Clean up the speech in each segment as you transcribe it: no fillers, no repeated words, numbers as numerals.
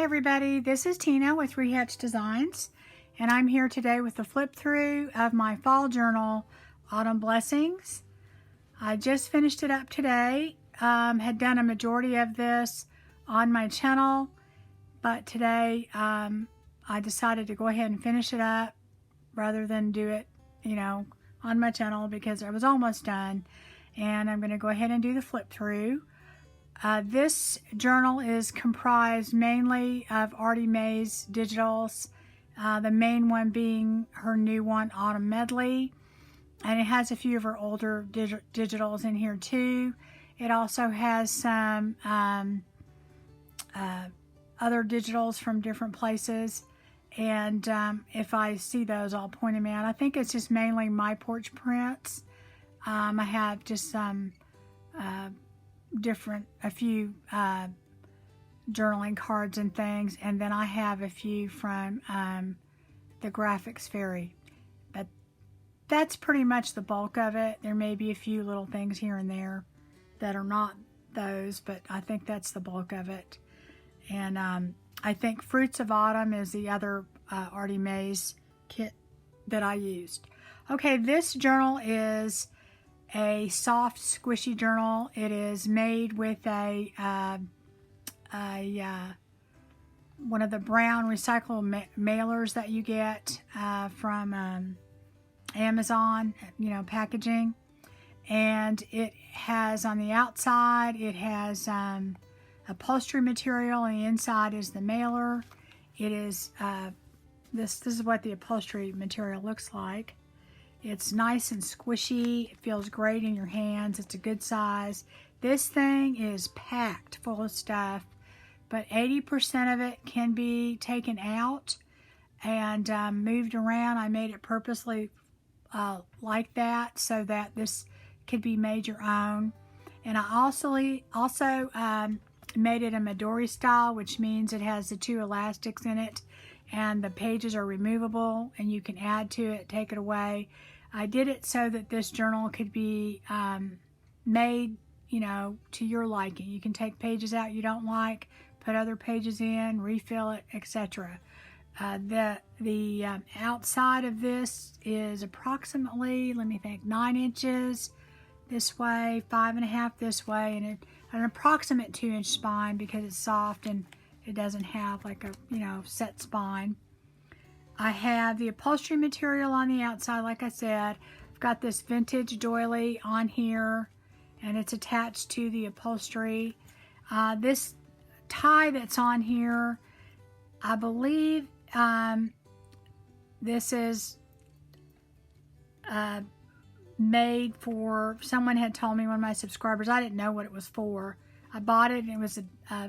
everybody, this is Tina with Rehatch Designs, and I'm here today with the flip through of my fall journal, Autumn Blessings. I just finished it up today. Had done a majority of this on my channel, but today I decided to go ahead and finish it up rather than do it, on my channel because I was almost done, and I'm going to go ahead and do the flip through. This journal is comprised mainly of Artie Mae's digitals, the main one being her new one, Autumn Medley, and it has a few of her older digitals in here too. It also has some other digitals from different places, and if I see those, I'll point them out. I think it's just mainly My Porch Prints. I have just some a few journaling cards and things, and then I have a few from the Graphics Fairy, but that's pretty much the bulk of it. There may be a few little things here and there that are not those, but I think that's the bulk of it. And I think Fruits of Autumn is the other Artie Mae's kit that I used. Okay, this journal is a soft, squishy journal. It is made with one of the brown recyclable mailers that you get from Amazon, packaging. And it has on the outside, it has upholstery material, and the inside is the mailer. It is this is what the upholstery material looks like. It's nice and squishy. It feels great in your hands. It's a good size. This thing is packed full of stuff, but 80% of it can be taken out and moved around. I made it purposely like that so that this could be made your own. And I also made it a Midori style, which means it has the two elastics in it, and the pages are removable, and you can add to it, take it away. I did it so that this journal could be made, to your liking. You can take pages out you don't like, put other pages in, refill it, etc. The outside of this is approximately, 9 inches this way, 5.5 this way, and an approximate 2-inch spine because it's soft and it doesn't have like a set spine. I have the upholstery material on the outside, like I said. I've got this vintage doily on here, and it's attached to the upholstery. This tie that's on here, I believe this is made for, someone had told me, one of my subscribers, I didn't know what it was for. I bought it, and it was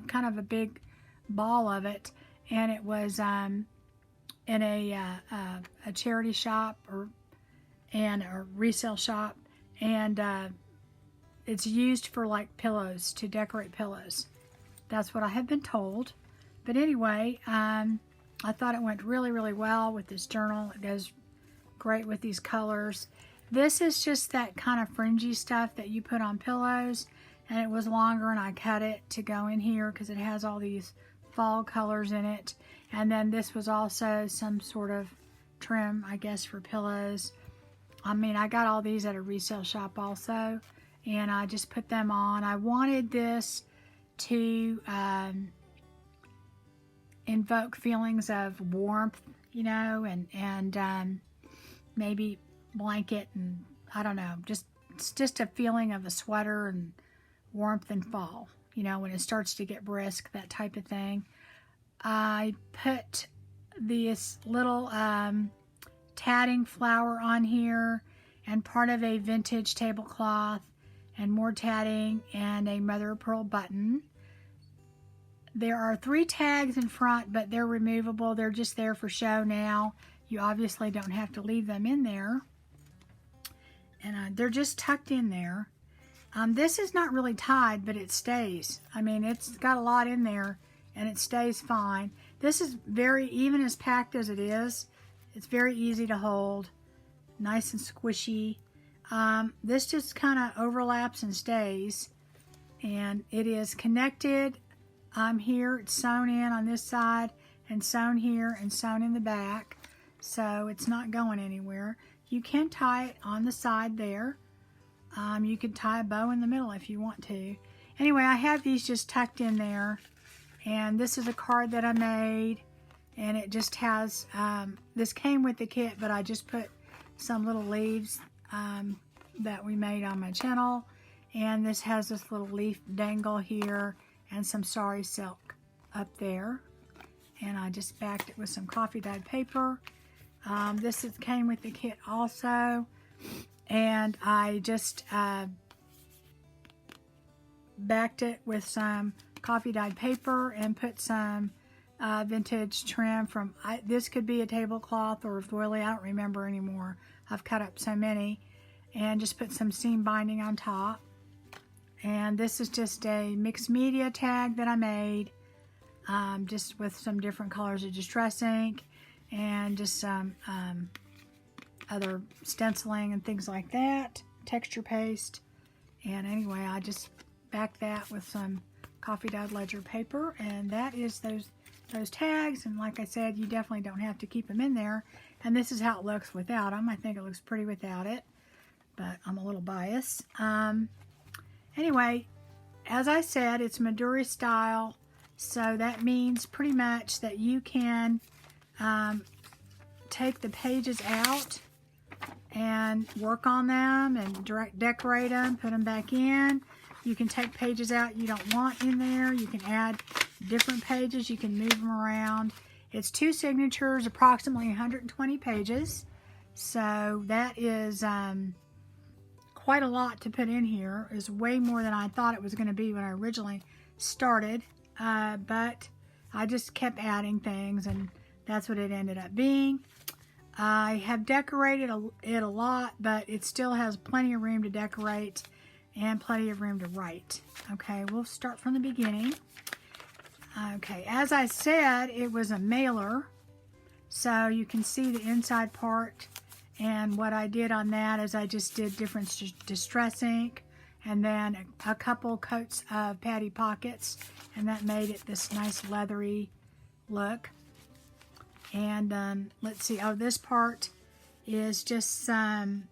kind of a big ball of it, and it was in a charity shop and a resale shop, and it's used for like pillows, to decorate pillows. That's what I have been told. But anyway, I thought it went really, really well with this journal. It goes great with these colors. This is just that kind of fringy stuff that you put on pillows, and it was longer, and I cut it to go in here because it has all these fall colors in it. And then this was also some sort of trim, I guess, for pillows. I got all these at a resale shop also, and I just put them on. I wanted this to invoke feelings of warmth, and maybe blanket, and I don't know, it's just a feeling of a sweater and warmth in fall, when it starts to get brisk, that type of thing. I put this little tatting flower on here, and part of a vintage tablecloth, and more tatting, and a mother of pearl button. There are 3 tags in front, but they're removable. They're just there for show now. You obviously don't have to leave them in there, and they're just tucked in there. This is not really tied, but it stays. It's got a lot in there, and it stays fine. This is even as packed as it is, it's very easy to hold, nice and squishy. This just kind of overlaps and stays, and it is connected here. It's sewn in on this side and sewn here and sewn in the back, so it's not going anywhere. You can tie it on the side there. You can tie a bow in the middle if you want to. Anyway, I have these just tucked in there, and this is a card that I made, and it just has, this came with the kit, but I just put some little leaves that we made on my channel, and this has this little leaf dangle here and some sari silk up there, and I just backed it with some coffee dyed paper. Came with the kit also, and I just backed it with some coffee dyed paper and put some vintage trim from, this could be a tablecloth or a doily, I don't remember anymore. I've cut up so many, and just put some seam binding on top. And this is just a mixed media tag that I made, just with some different colors of distress ink and just some other stenciling and things like that, texture paste. And anyway, I just backed that with some coffee dyed ledger paper, and that is those tags. And like I said, you definitely don't have to keep them in there. And this is how it looks without them. I think it looks pretty without it, but I'm a little biased. Anyway, as I said, it's Maduri style, so that means pretty much that you can take the pages out and work on them and decorate them, put them back in. You can take pages out you don't want in there. You can add different pages. You can move them around. It's 2 signatures, approximately 120 pages. So that is quite a lot to put in here. It's way more than I thought it was going to be when I originally started. But I just kept adding things, and that's what it ended up being. I have decorated it a lot, but it still has plenty of room to decorate and plenty of room to write. Okay, we'll start from the beginning. Okay, as I said, it was a mailer, so you can see the inside part. And what I did on that is I just did different distress ink and then a couple coats of patty pockets, and that made it this nice leathery look. And let's see, oh, this part is just some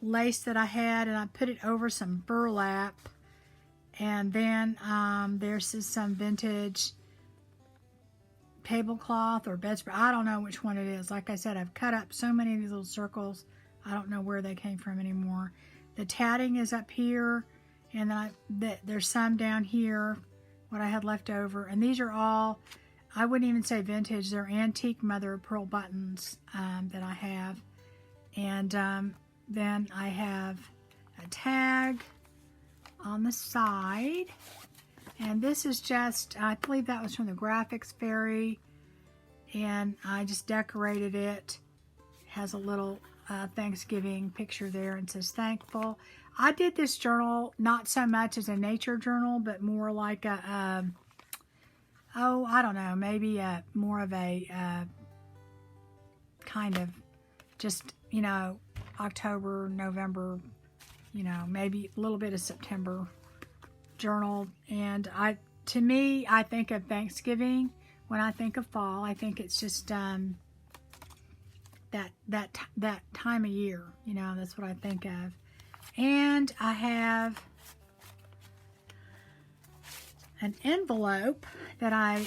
lace that I had, and I put it over some burlap. And then there's some vintage tablecloth or bedspread. I don't know which one it is. Like I said, I've cut up so many of these little circles. I don't know where they came from anymore. The tatting is up here, and then there's some down here, what I had left over. And these are all, I wouldn't even say vintage. They're antique mother of pearl buttons that I have. And then I have a tag on the side, and this is just, I believe that was from the Graphics Fairy, and I just decorated it. It has a little Thanksgiving picture there and says thankful. I did this journal not so much as a nature journal, but more like a oh, I don't know, maybe more of a kind of just, you know, October, November, you know, maybe a little bit of September journal. And to me, I think of Thanksgiving when I think of fall. I think it's just that time of year, you know, that's what I think of. And I have an envelope that I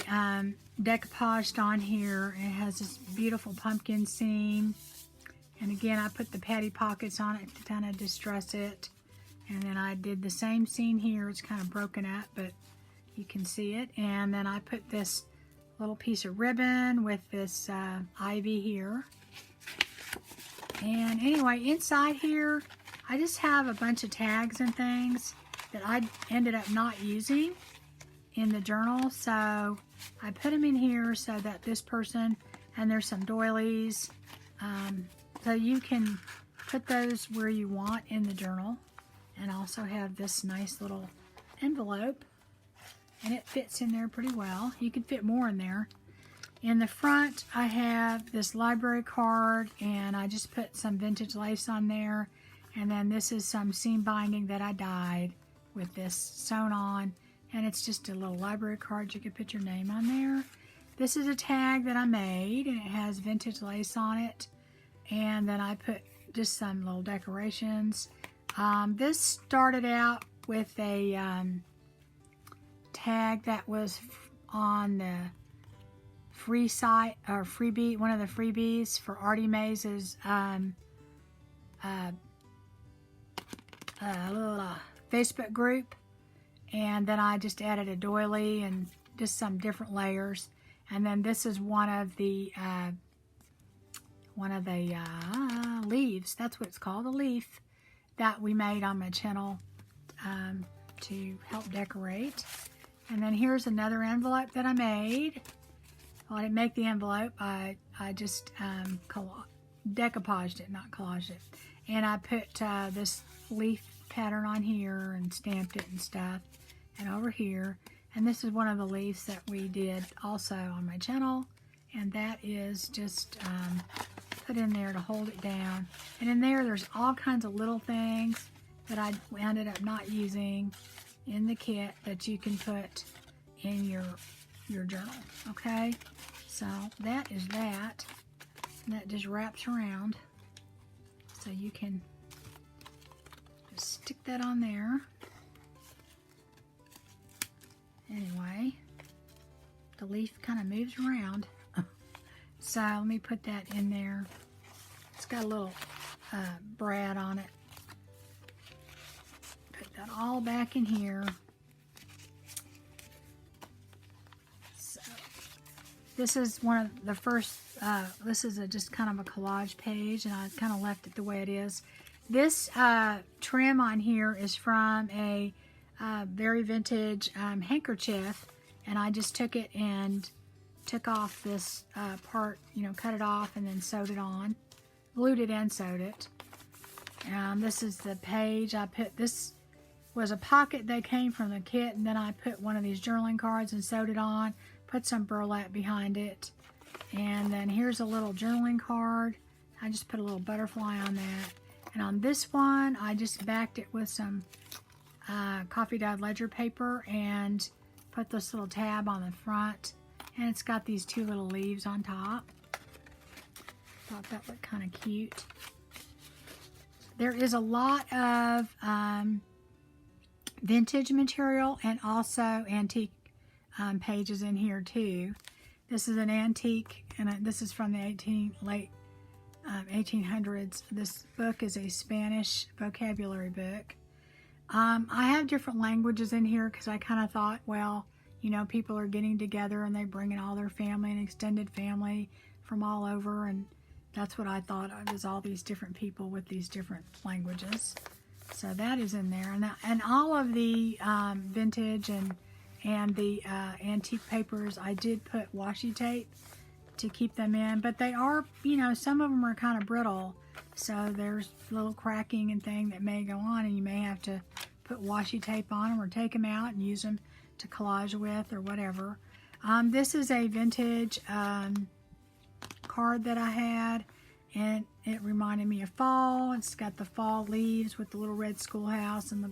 decoupaged on here. It has this beautiful pumpkin scene. And again, I put the patty pockets on it to kind of distress it. And then I did the same scene here. It's kind of broken up, but you can see it. And then I put this little piece of ribbon with this ivy here. And anyway, inside here, I just have a bunch of tags and things that I ended up not using in the journal. So I put them in here so that this person, and there's some doilies. So you can put those where you want in the journal, and also have this nice little envelope, and it fits in there pretty well. You can fit more in there. In the front, I have this library card, and I just put some vintage lace on there, and then this is some seam binding that I dyed with this sewn on, and it's just a little library card. You can put your name on there. This is a tag that I made, and it has vintage lace on it, and then I put just some little decorations. This started out with a tag that was on the free site, or freebie, one of the freebies for Artie Mays' Facebook group, and then I just added a doily and just some different layers. And then this is one of the leaves. That's what it's called, a leaf that we made on my channel to help decorate. And then here's another envelope that I made. Well, I didn't make the envelope. I just decoupaged it, not collaged it. And I put this leaf pattern on here and stamped it and stuff. And over here. And this is one of the leaves that we did also on my channel. And that is just put in there to hold it down. And in there's all kinds of little things that I ended up not using in the kit that you can put in your journal. Okay, so that is that. And that just wraps around. So you can just stick that on there. Anyway, the leaf kind of moves around. So let me put that in there. It's got a little brad on it. Put that all back in here. So this is one of the first, this is just kind of a collage page, and I kind of left it the way it is. This trim on here is from a very vintage handkerchief, and I just took it and took off this part, you know, cut it off and then sewed it on, glued it and sewed it. This is the page. I put, this was a pocket that came from the kit, and then I put one of these journaling cards and sewed it on, put some burlap behind it, and then here's a little journaling card. I just put a little butterfly on that, and on this one I just backed it with some coffee dyed ledger paper and put this little tab on the front, and it's got these two little leaves on top. Thought that looked kind of cute. There is a lot of vintage material and also antique pages in here too. This is an antique, and this is from the late 1800s. This book is a Spanish vocabulary book. I have different languages in here because I kind of thought, well, you know, people are getting together and they bring in all their family and extended family from all over, and that's what I thought. It was all these different people with these different languages. So that is in there, and all of the vintage and the antique papers, I did put washi tape to keep them in, but they are, you know, some of them are kind of brittle. So there's a little cracking and thing that may go on, and you may have to put washi tape on them or take them out and use them to collage with or whatever. This is a vintage card that I had, and it reminded me of fall. It's got the fall leaves with the little red schoolhouse and the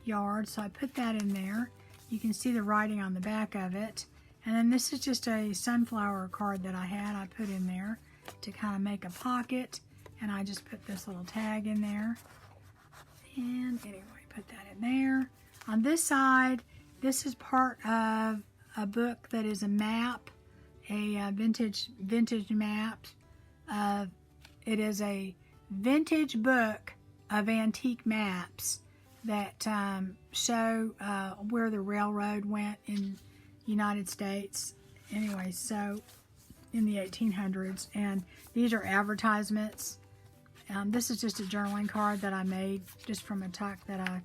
yard, so I put that in there. You can see the writing on the back of it. And then this is just a sunflower card that I had. I put in there to kind of make a pocket. And I just put this little tag in there. And anyway, put that in there. On this side, this is part of a book that is a map, a vintage map. It is a vintage book of antique maps that show where the railroad went in United States. Anyway, so in the 1800s, and these are advertisements. This is just a journaling card that I made just from a tuck that I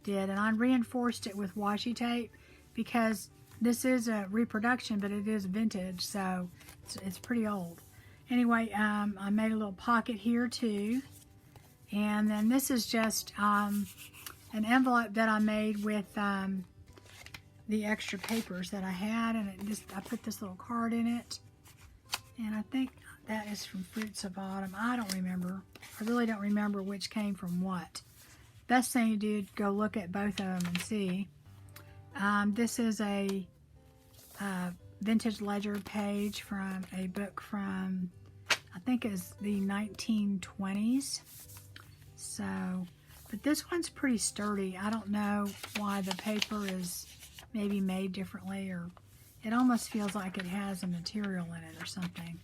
did, and I reinforced it with washi tape because this is a reproduction, but it is vintage, so it's pretty old. Anyway, I made a little pocket here too, and then this is just an envelope that I made with the extra papers that I had, and I put this little card in it, and I think that is from Fruits of Autumn. I don't remember. I really don't remember which came from what. Best thing to do is go look at both of them and see. This is a vintage ledger page from a book from, I think it's the 1920s. So, but this one's pretty sturdy. I don't know why the paper is maybe made differently, or it almost feels like it has a material in it or something.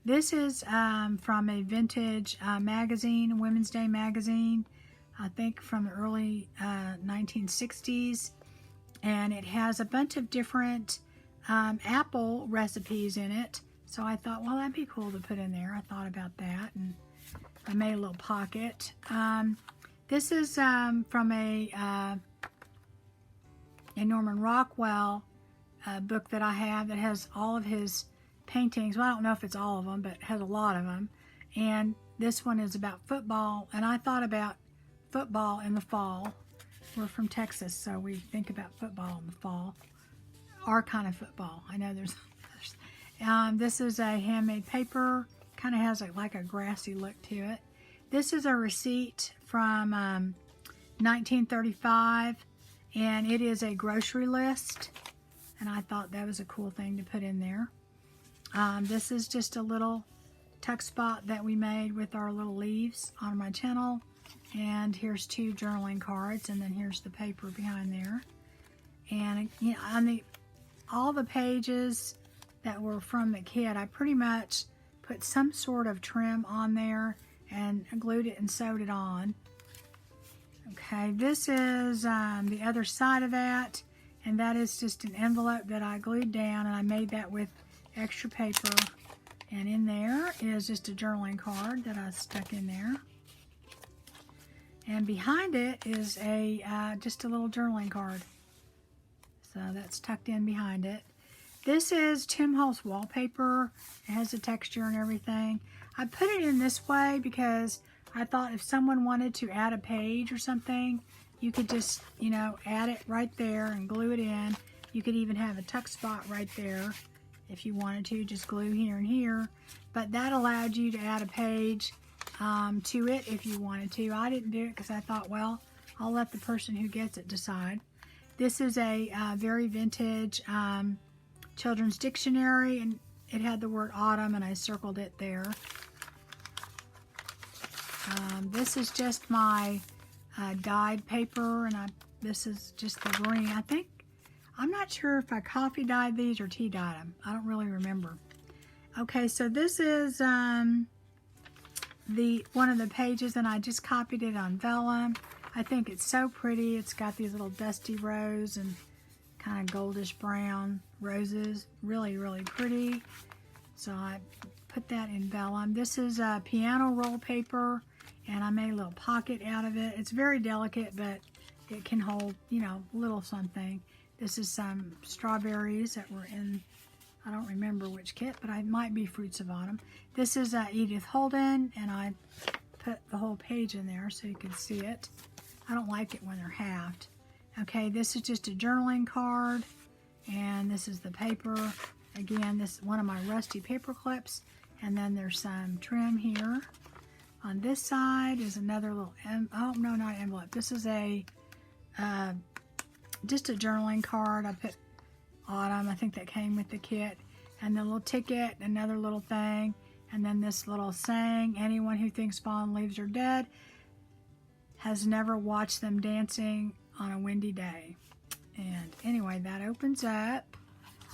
This is from a vintage magazine, Women's Day magazine, I think from the early 1960s. And it has a bunch of different apple recipes in it. So I thought, well, that'd be cool to put in there. I thought about that, and I made a little pocket. This is from a Norman Rockwell book that I have that has all of his paintings. Well, I don't know if it's all of them, but it has a lot of them. And this one is about football, and I thought about football in the fall. We're from Texas, so we think about football in the fall. Our kind of football. I know there's others. This is a handmade paper. Kind of has like a grassy look to it. This is a receipt from 1935, and it is a grocery list. And I thought that was a cool thing to put in there. This is just a little tuck spot that we made with our little leaves on my channel. And here's 2 journaling cards, and then here's the paper behind there. And you know, on all the pages that were from the kit, I pretty much put some sort of trim on there and glued it and sewed it on. Okay, this is the other side of that, and that is just an envelope that I glued down, and I made that with extra paper. And in there is just a journaling card that I stuck in there. And behind it is a just a little journaling card. So that's tucked in behind it. This is Holtz Wallpaper. It has the texture and everything. I put it in this way because I thought if someone wanted to add a page or something, you could just, you know, add it right there and glue it in. You could even have a tuck spot right there if you wanted to, just glue here and here. But that allowed you to add a page to it if you wanted to. I didn't do it because I thought, well, I'll let the person who gets it decide. This is a very vintage children's dictionary, and it had the word autumn, and I circled it there. This is just my dyed paper, and this is just the green. I'm not sure if I coffee dyed these or tea dyed them. I don't really remember. Okay, so this is one of the pages, and I just copied it on vellum. I think it's so pretty. It's got these little dusty rose and kind of goldish brown roses. Really, really pretty. So I put that in vellum. This is piano roll paper, and I made a little pocket out of it. It's very delicate, but it can hold, you know, a little something. This is some strawberries that were in, I don't remember which kit, but it might be Fruits of Autumn. This is Edith Holden, and I put the whole page in there so you can see it. I don't like it when they're halved. Okay, this is just a journaling card, and this is the paper. Again, this is one of my rusty paper clips, and then there's some trim here. On this side is another little, oh no, not envelope. This is a just a journaling card. I put autumn, I think that came with the kit, and the little ticket, another little thing, and then this little saying, anyone who thinks fallen leaves are dead has never watched them dancing on a windy day. And anyway, that opens up.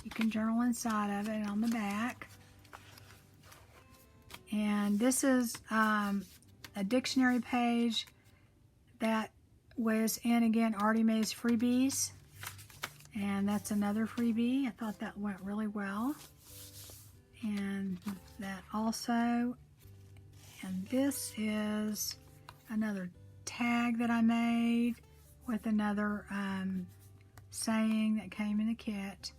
You can journal inside of it on the back. And this is a dictionary page that was in, again, Artie Mae's freebies. And that's another freebie. I thought that went really well. And that also. And this is another tag that I made with another saying that came in the kit.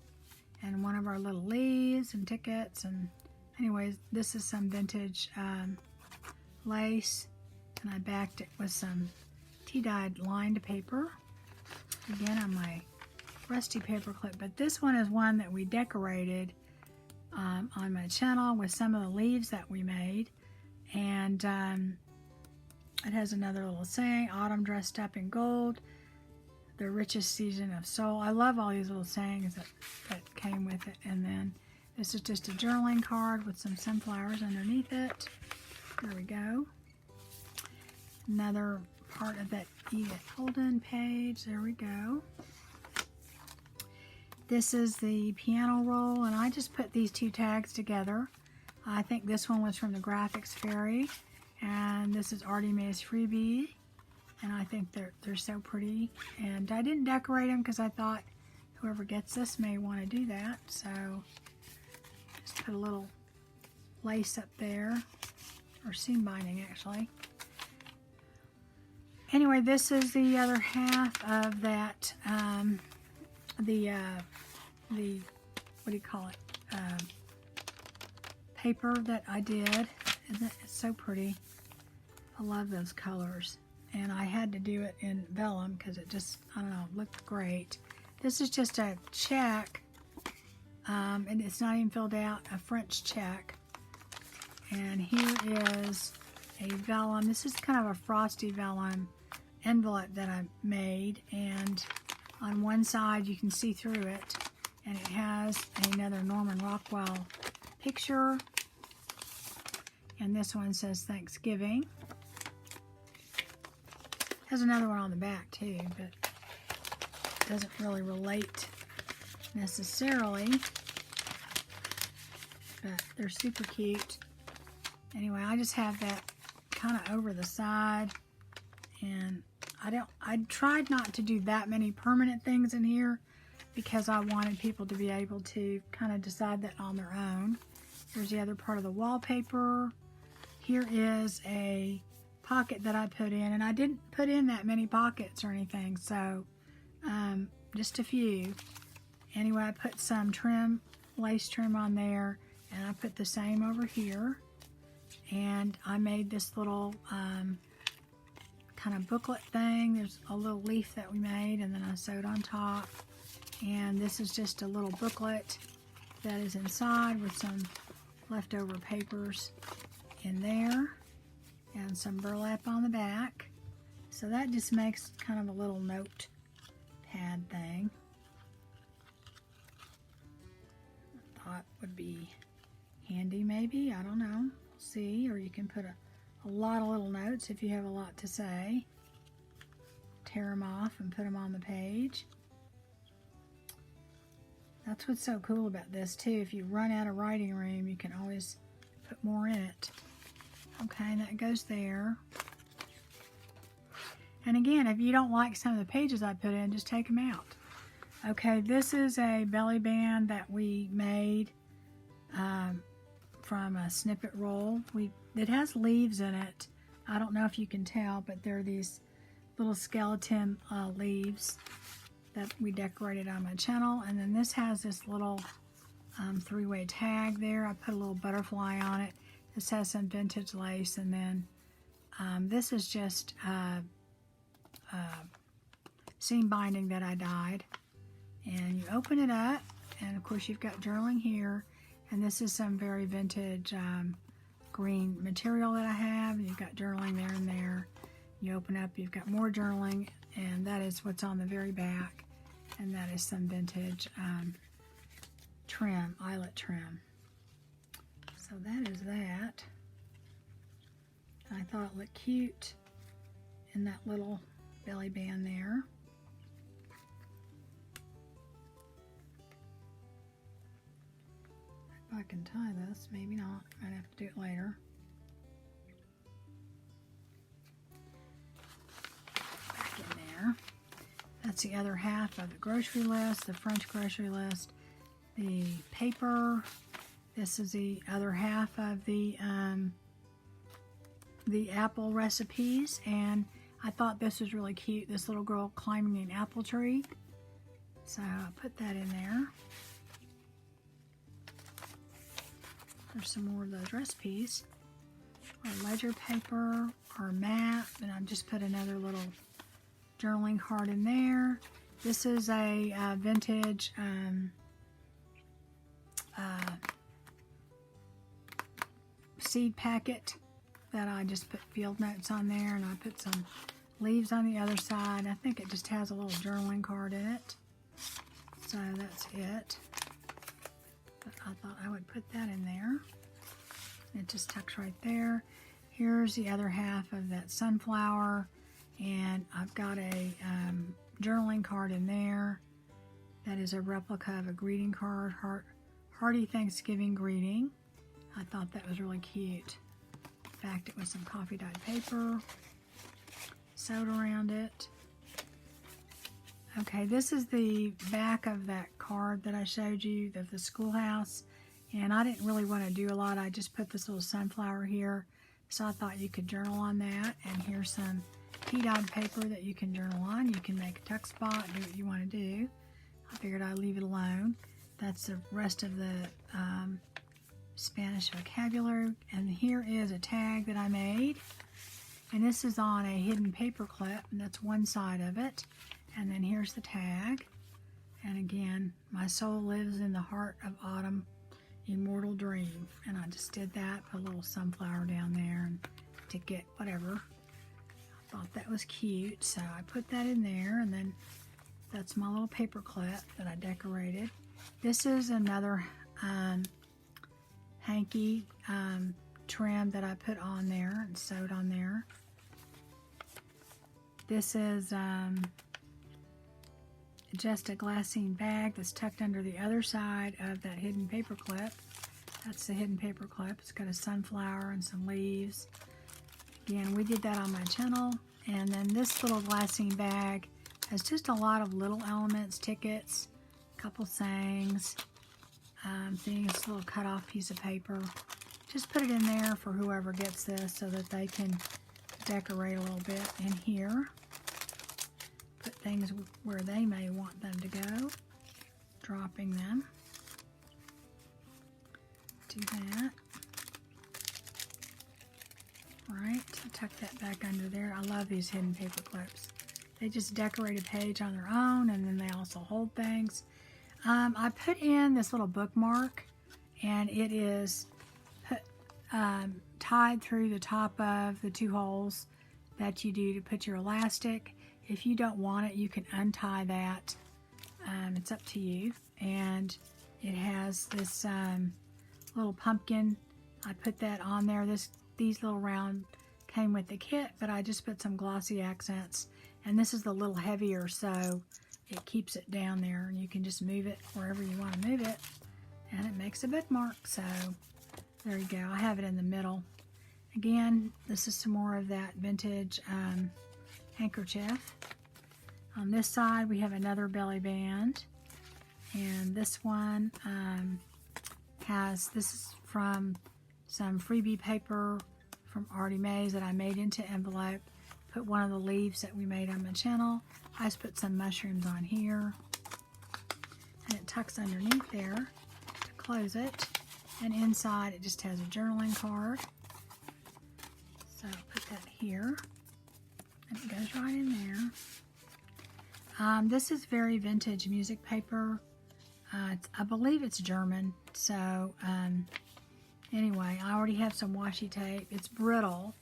And one of our little leaves and tickets. And anyways, this is some vintage lace. And I backed it with some tea-dyed lined paper. Again, on my rusty paper clip. But this one is one that we decorated on my channel with some of the leaves that we made. And it has another little saying, autumn dressed up in gold. the richest season of soul. I love all these little sayings that came with it. And then this is just a journaling card with some sunflowers underneath it. There we go. Another part of that Edith Holden page. There we go. This is the piano roll, and I just put these two tags together. I think this one was from the Graphics Fairy, and this is Artie Mae's freebie, and I think they're so pretty. And I didn't decorate them because I thought whoever gets this may want to do that, so just put a little lace up there, or seam binding actually. Anyway, this is the other half of that, the what do you call it, paper that I did. Isn't it? It's so pretty. I love those colors, and I had to do it in vellum because it just, I don't know, looked great. This is just a check, and it's not even filled out, a French check. And here is a vellum. This is kind of a frosty vellum envelope that I made, and on one side you can see through it, and it has another Norman Rockwell picture, and this one says Thanksgiving. Has another one on the back too, but it doesn't really relate necessarily, but they're super cute. Anyway, I just have that kind of over the side, and I tried not to do that many permanent things in here because I wanted people to be able to kind of decide that on their own. Here's the other part of the wallpaper. Here is a pocket that I put in, and I didn't put in that many pockets or anything, so just a few. Anyway, I put some trim, lace trim on there, and I put the same over here. And I made this little kind of booklet thing. There's a little leaf that we made, and then I sewed on top. And this is just a little booklet that is inside with some leftover papers in there and some burlap on the back. So that just makes kind of a little note pad thing. I thought would be handy maybe, I don't know. See, or you can put a lot of little notes if you have a lot to say. Tear them off and put them on the page. That's what's so cool about this too. If you run out of writing room, you can always put more in it. Okay, and that goes there. And again, if you don't like some of the pages I put in, just take them out. Okay, this is a belly band that we made from a snippet roll. It has leaves in it. I don't know if you can tell, but they're these little skeleton leaves that we decorated on my channel. And then this has this little three-way tag there. I put a little butterfly on it. This has some vintage lace, and then this is just seam binding that I dyed. And you open it up, and of course you've got journaling here. And this is some very vintage green material that I have. You've got journaling there and there. You open up, you've got more journaling, and that is what's on the very back. And that is some vintage trim, eyelet trim. So that is that. I thought it looked cute in that little belly band there. I can tie this, maybe not. Might have to do it later. Back in there. That's the other half of the grocery list, the French grocery list, the paper. This is the other half of the apple recipes, and I thought this was really cute. This little girl climbing an apple tree. So I put that in there. There's some more of those recipes. Our ledger paper, our map, and I've just put another little journaling card in there. This is a vintage seed packet that I just put field notes on there, and I put some leaves on the other side. I think it just has a little journaling card in it. So that's it. But I thought I would put that in there. It just tucks right there. Here's the other half of that sunflower. And I've got a journaling card in there. That is a replica of a greeting card. Hearty Thanksgiving greeting. I thought that was really cute. In fact, it was some coffee dyed paper sewed around it. Okay, this is the back of that card that I showed you of the schoolhouse. And I didn't really want to do a lot. I just put this little sunflower here. So I thought you could journal on that. And here's some key-dyed paper that you can journal on. You can make a tuck spot, do what you want to do. I figured I'd leave it alone. That's the rest of the Spanish vocabulary. And here is a tag that I made. And this is on a hidden paper clip. And that's one side of it. And then here's the tag. And again, my soul lives in the heart of autumn. Immortal dream. And I just did that, put a little sunflower down there and to get whatever. I thought that was cute, so I put that in there, and then that's my little paper clip that I decorated. This is another hanky trim that I put on there and sewed on there. This is just a glassine bag that's tucked under the other side of that hidden paper clip. That's the hidden paper clip. It's got a sunflower and some leaves. Again, we did that on my channel. And then this little glassine bag has just a lot of little elements, tickets, a couple sayings, things, a little cut off piece of paper. Just put it in there for whoever gets this so that they can decorate a little bit in here. Put things where they may want them to go, dropping them. Do that. Right, tuck that back under there. I love these hidden paper clips. They just decorate a page on their own, and then they also hold things. I put in this little bookmark, and it is tied through the top of the two holes that you do to put your elastic. If you don't want it, you can untie that. It's up to you. And it has this little pumpkin. I put that on there. These little round came with the kit, but I just put some glossy accents. And this is a little heavier, so it keeps it down there. And you can just move it wherever you want to move it. And it makes a bookmark. So there you go. I have it in the middle. Again, this is some more of that vintage handkerchief. On this side, we have another belly band. And this one this is from some freebie paper from Artie Mays that I made into envelope. Put one of the leaves that we made on my channel. I just put some mushrooms on here. And it tucks underneath there to close it. And inside it just has a journaling card. So I'll put that here. And it goes right in there. This is very vintage music paper. I believe it's German. So anyway, I already have some washi tape. It's brittle.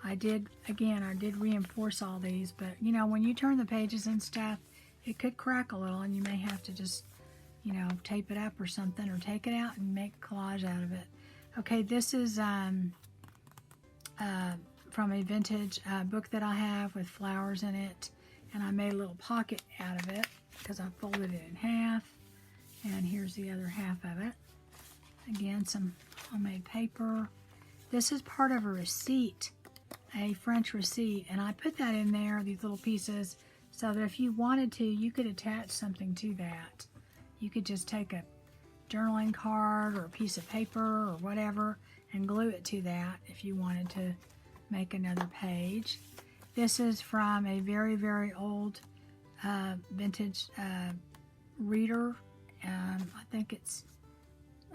I did reinforce all these, but you know, when you turn the pages and stuff, it could crack a little, and you may have to just, you know, tape it up or something, or take it out and make a collage out of it. Okay, this is from a vintage book that I have with flowers in it, and I made a little pocket out of it because I folded it in half, and here's the other half of it. Again, some homemade paper. This is part of a receipt, a French receipt, and I put that in there, these little pieces, so that if you wanted to, you could attach something to that. You could just take a journaling card or a piece of paper or whatever and glue it to that if you wanted to make another page. This is from a very, very old vintage reader. I think it's,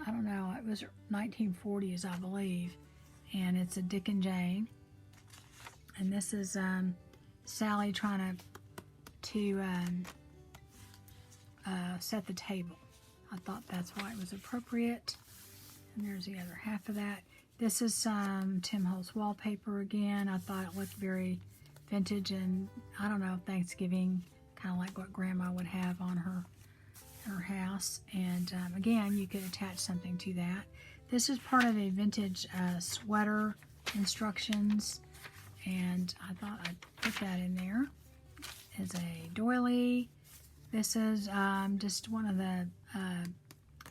I don't know, it was 1940s, I believe, and it's a Dick and Jane. And this is Sally trying to set the table. I thought that's why it was appropriate. And there's the other half of that. This is some Holtz Wallpaper again. I thought it looked very vintage and, I don't know, Thanksgiving, kind of like what Grandma would have on her house. And again, you could attach something to that. This is part of a vintage sweater instructions, and I thought I'd put that in there as a doily. This is just one of the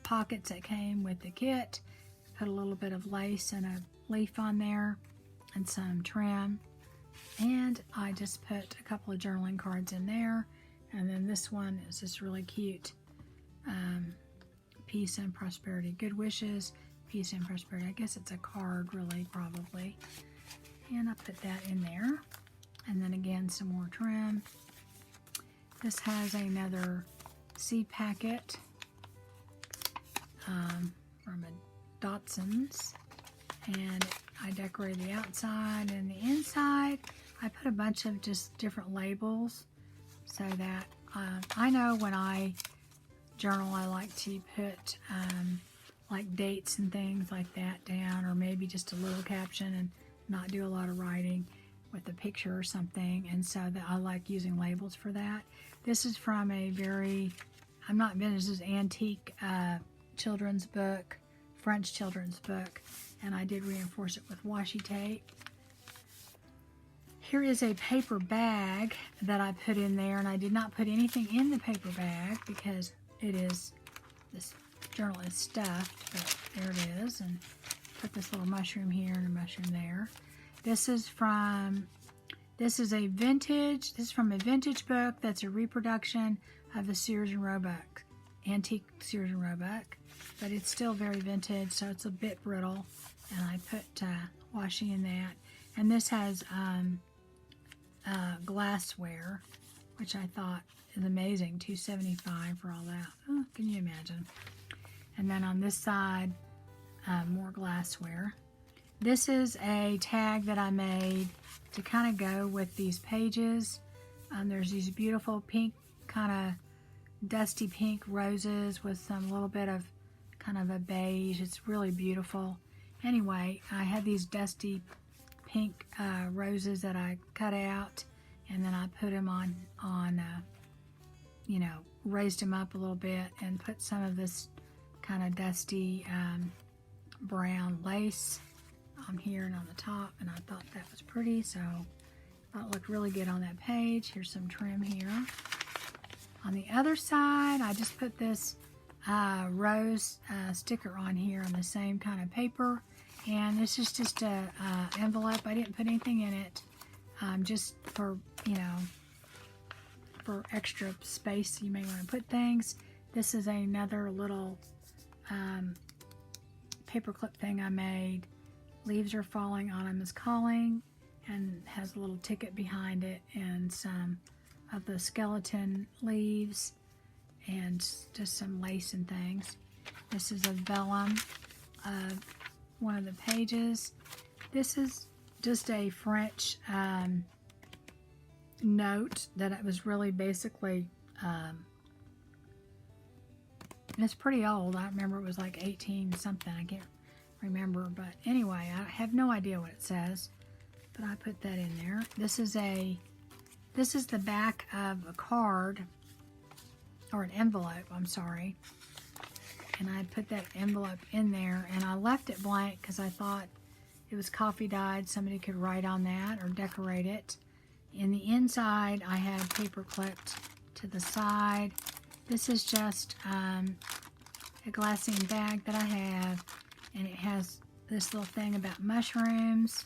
pockets that came with the kit. Put a little bit of lace and a leaf on there and some trim. And I just put a couple of journaling cards in there. And then this one is just really cute. Peace and prosperity. Good wishes, peace and prosperity. I guess it's a card, really, probably. And I put that in there. And then again, some more trim. This has another seed packet from a Dotson's. And I decorated the outside and the inside. I put a bunch of just different labels so that I know when I journal, I like to put like dates and things like that down, or maybe just a little caption and not do a lot of writing with a picture or something. And so that I like using labels for that. This is from a very, I'm not vintage, this is antique children's book, French children's book, and I did reinforce it with washi tape. Here is a paper bag that I put in there, and I did not put anything in the paper bag because it is, this journal is stuffed, but there it is, and put this little mushroom here and a mushroom there. This is from a vintage book that's a reproduction of the Sears and Roebuck, antique Sears and Roebuck, but it's still very vintage, so it's a bit brittle, and I put washi in that. And this has glassware, which I thought is amazing, $2.75 for all that. Oh, can you imagine? And then on this side, more glassware. This is a tag that I made to kind of go with these pages. There's these beautiful pink, kind of dusty pink roses with some little bit of kind of a beige. It's really beautiful. Anyway, I had these dusty pink roses that I cut out, and then I put them on you know, raised them up a little bit and put some of this kind of dusty brown lace on here and on the top, and I thought that was pretty, so I thought it looked really good on that page. Here's some trim here. On the other side, I just put this rose sticker on here on the same kind of paper, and this is just a envelope. I didn't put anything in it, just for, you know, for extra space you may want to put things. This is another little paperclip thing I made. Leaves are falling, autumn is calling, and has a little ticket behind it and some of the skeleton leaves and just some lace and things. This is a vellum of one of the pages. This is just a French note that it was really basically, it's pretty old. I remember it was like 18 something. I can't remember, but anyway, I have no idea what it says, but I put that in there. This is the back of a card, or an envelope, I'm sorry, and I put that envelope in there, and I left it blank because I thought it was coffee dyed. Somebody could write on that or decorate it. In the inside, I had paper clipped to the side. This is just a glassine bag that I have, and it has this little thing about mushrooms.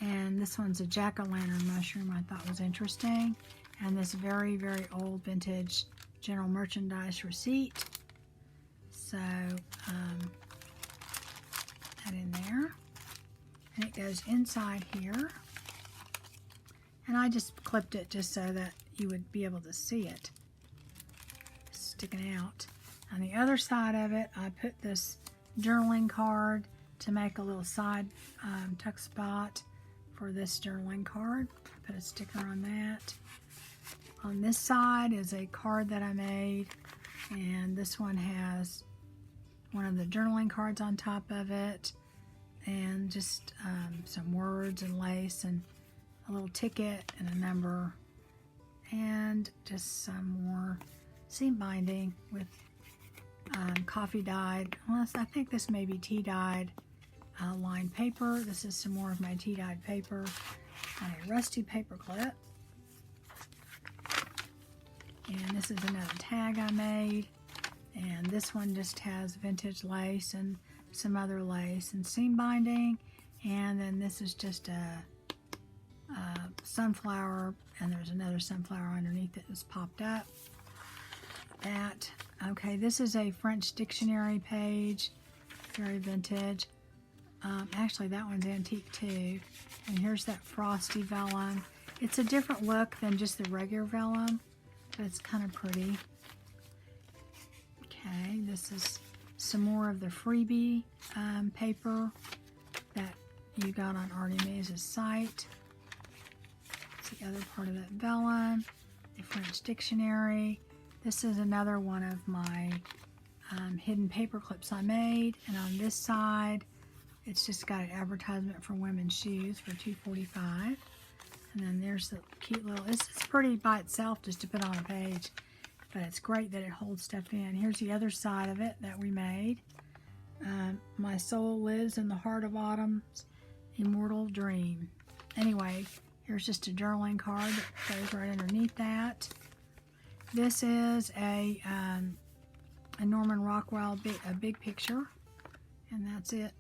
And this one's a jack-o'-lantern mushroom I thought was interesting. And this very, very old vintage general merchandise receipt. So, that in there. And it goes inside here. And I just clipped it just so that you would be able to see it sticking out. On the other side of it, I put this journaling card to make a little side tuck spot for this journaling card. Put a sticker on that. On this side is a card that I made, and this one has one of the journaling cards on top of it, and just some words and lace and little ticket and a number, and just some more seam binding with coffee dyed. Well, I think this may be tea dyed lined paper. This is some more of my tea dyed paper on a rusty paper clip. And this is another tag I made. And this one just has vintage lace and some other lace and seam binding. And then this is just a sunflower, and there's another sunflower underneath it that's popped up. That, okay, this is a French dictionary page, very vintage. Actually, that one's antique too. And here's that frosty vellum. It's a different look than just the regular vellum, but it's kind of pretty. Okay, this is some more of the freebie paper that you got on Artemase's site. It's the other part of that vellum, the French dictionary. This is another one of my hidden paper clips I made, and on this side, it's just got an advertisement for women's shoes for $2.45. And then there's the cute little, it's pretty by itself just to put on a page, but it's great that it holds stuff in. Here's the other side of it that we made. My soul lives in the heart of autumn's immortal dream. Anyway, here's just a journaling card that goes right underneath that. This is a Norman Rockwell big picture, and that's it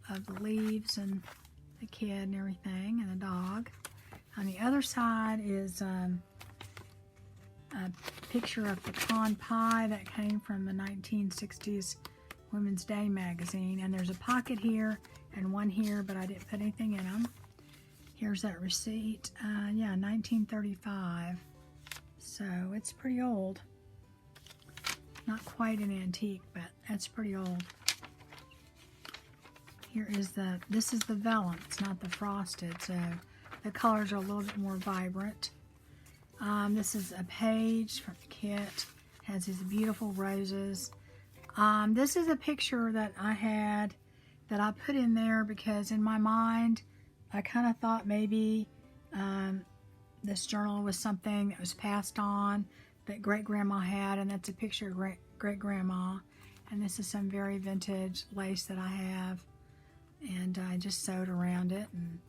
of the leaves and the kid and everything and the dog. On the other side is a picture of pecan pie that came from the 1960s Women's Day magazine, and there's a pocket here and one here, but I didn't put anything in them. Here's that receipt. Yeah, 1935. So it's pretty old. Not quite an antique, but that's pretty old. Here is this is the vellum. It's not the frosted, so the colors are a little bit more vibrant. This is a page from the kit. It has these beautiful roses. This is a picture that I had that I put in there because in my mind, I kind of thought maybe this journal was something that was passed on that great-grandma had, and that's a picture of great-grandma. And this is some very vintage lace that I have, and I just sewed around it, and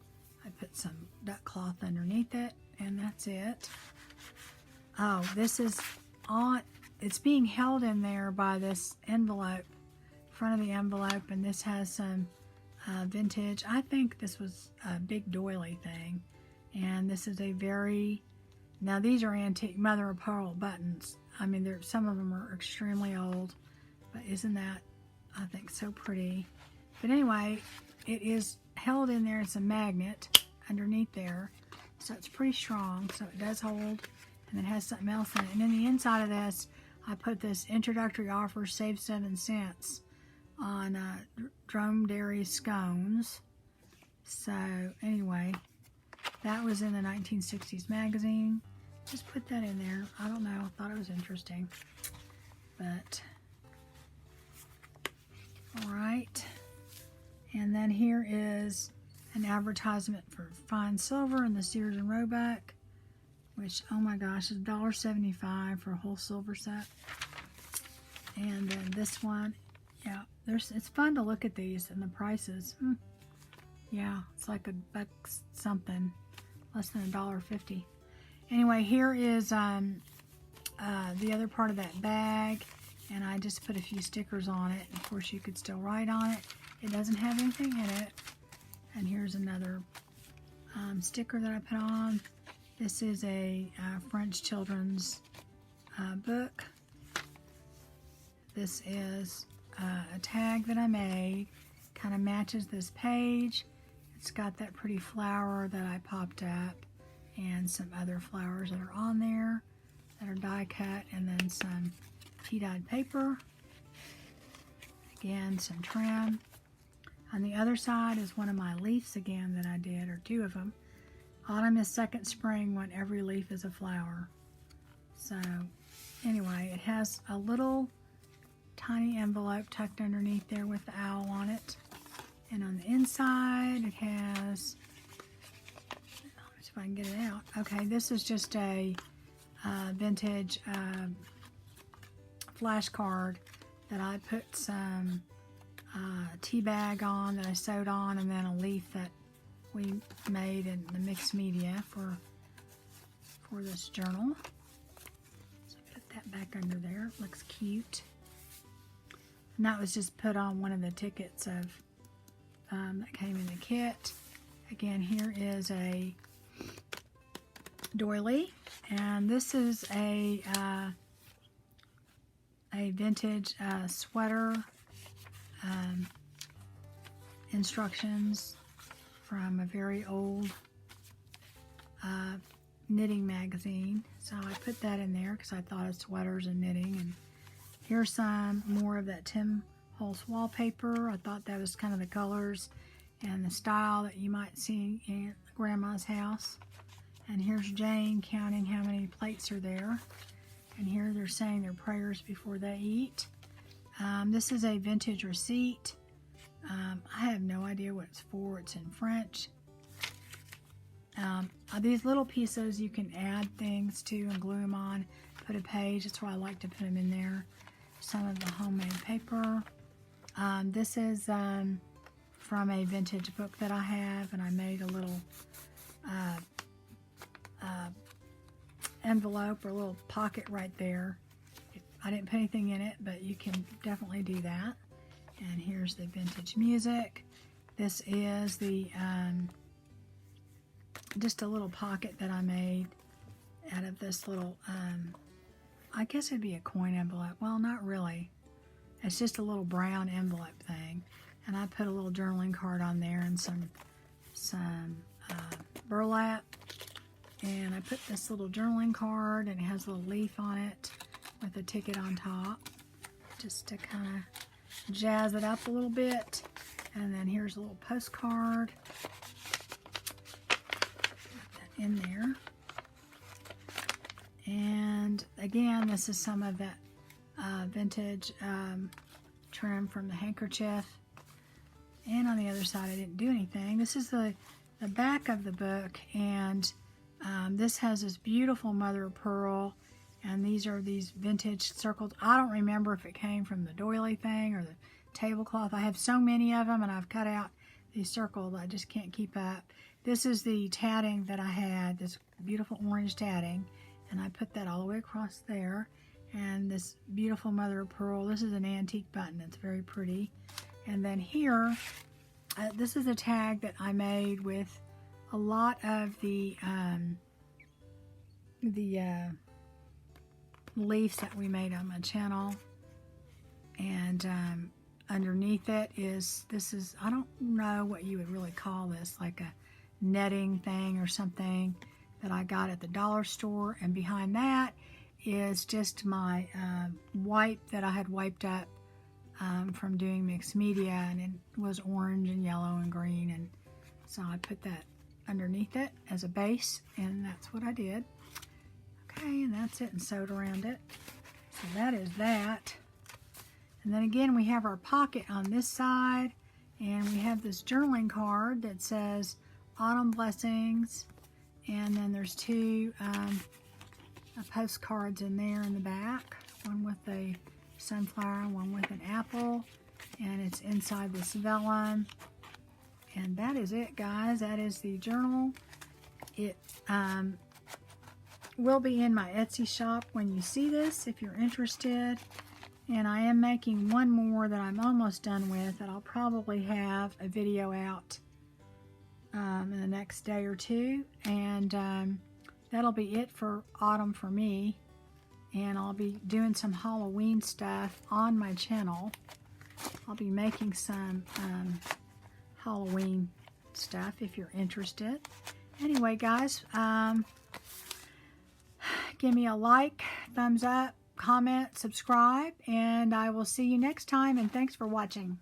I put some duck cloth underneath it, and that's it. Oh, this is on, it's being held in there by this envelope, front of the envelope, and this has some vintage. I think this was a big doily thing, and this is a very, now these are antique mother of pearl buttons. I mean, some of them are extremely old, but isn't that, I think, so pretty. But anyway, it is held in there. It's a magnet underneath there, so it's pretty strong, so it does hold, and it has something else in it. And in the inside of this, I put this introductory offer, save 7 cents on dromedary scones. So anyway, that was in the 1960s magazine. Just put that in there. I don't know, I thought it was interesting. But all right, and then here is an advertisement for fine silver in the Sears and Roebuck, which, oh my gosh, is $1.75 for a whole silver set. And then this one, yeah, it's fun to look at these and the prices. Yeah, it's like $1 something, less than $1.50. Anyway, here is the other part of that bag, and I just put a few stickers on it. Of course, you could still write on it. It doesn't have anything in it. And here's another sticker that I put on. This is a French children's book. This is a tag that I made. Kind of matches this page. It's got that pretty flower that I popped up, and some other flowers that are on there that are die cut, and then some tea dyed paper. Again, some trim. On the other side is one of my leaves again that I did, or 2 of them. Autumn is second spring when every leaf is a flower. So anyway, it has a little tiny envelope tucked underneath there with the owl on it. And on the inside, it has, let me see if if I can get it out. Okay, this is just a vintage flashcard that I put some tea bag on that I sewed on, and then a leaf that we made in the mixed media for this journal. So put that back under there. It looks cute. And that was just put on one of the tickets of that came in the kit. Again, here is a doily, and this is a vintage sweater instructions from a very old knitting magazine. So I put that in there because I thought of sweaters and knitting. And here's some more of that Holtz Wallpaper. I thought that was kind of the colors and the style that you might see in Grandma's house. And here's Jane counting how many plates are there. And here they're saying their prayers before they eat. This is a vintage receipt. I have no idea what it's for. It's in French. These little pieces you can add things to and glue them on, put a page. That's why I like to put them in there. Some of the homemade paper. This is from a vintage book that I have, and I made a little envelope or a little pocket right there. I didn't put anything in it, but you can definitely do that. And here's the vintage music. This is the just a little pocket that I made out of this little I guess it'd be a coin envelope. Well, not really. It's just a little brown envelope thing, and I put a little journaling card on there and some burlap. And I put this little journaling card, and it has a little leaf on it with a ticket on top, just to kind of jazz it up a little bit. And then here's a little postcard. Put that in there. And again, this is some of that vintage trim from the handkerchief. And on the other side, I didn't do anything. This is the back of the book, and this has this beautiful mother of pearl, and these are these vintage circled. I don't remember if it came from the doily thing or the tablecloth. I have so many of them, and I've cut out these circled. I just can't keep up. This is the tatting that I had, this beautiful orange tatting, and I put that all the way across there. And this beautiful mother of pearl. This is an antique button. It's very pretty. And then here, this is a tag that I made with a lot of the leaves that we made on my channel. And underneath it is, I don't know what you would really call this, like a netting thing or something that I got at the dollar store. And behind that is just my wipe that I had wiped up from doing mixed media, and it was orange and yellow and green, and so I put that underneath it as a base, and that's what I did. Okay, and that's it, and sewed around it. So that is that. And then again, we have our pocket on this side, and we have this journaling card that says Autumn Blessings, and then there's two postcards in there in the back, one with a sunflower and one with an apple, and it's inside this vellum. And that is it, guys. That is the journal. It will be in my Etsy shop when you see this, if you're interested. And I am making one more that I'm almost done with, that I'll probably have a video out in the next day or two. And that'll be it for autumn for me. And I'll be doing some Halloween stuff on my channel. I'll be making some Halloween stuff if you're interested. Anyway, guys, give me a like, thumbs up, comment, subscribe, and I will see you next time, and thanks for watching.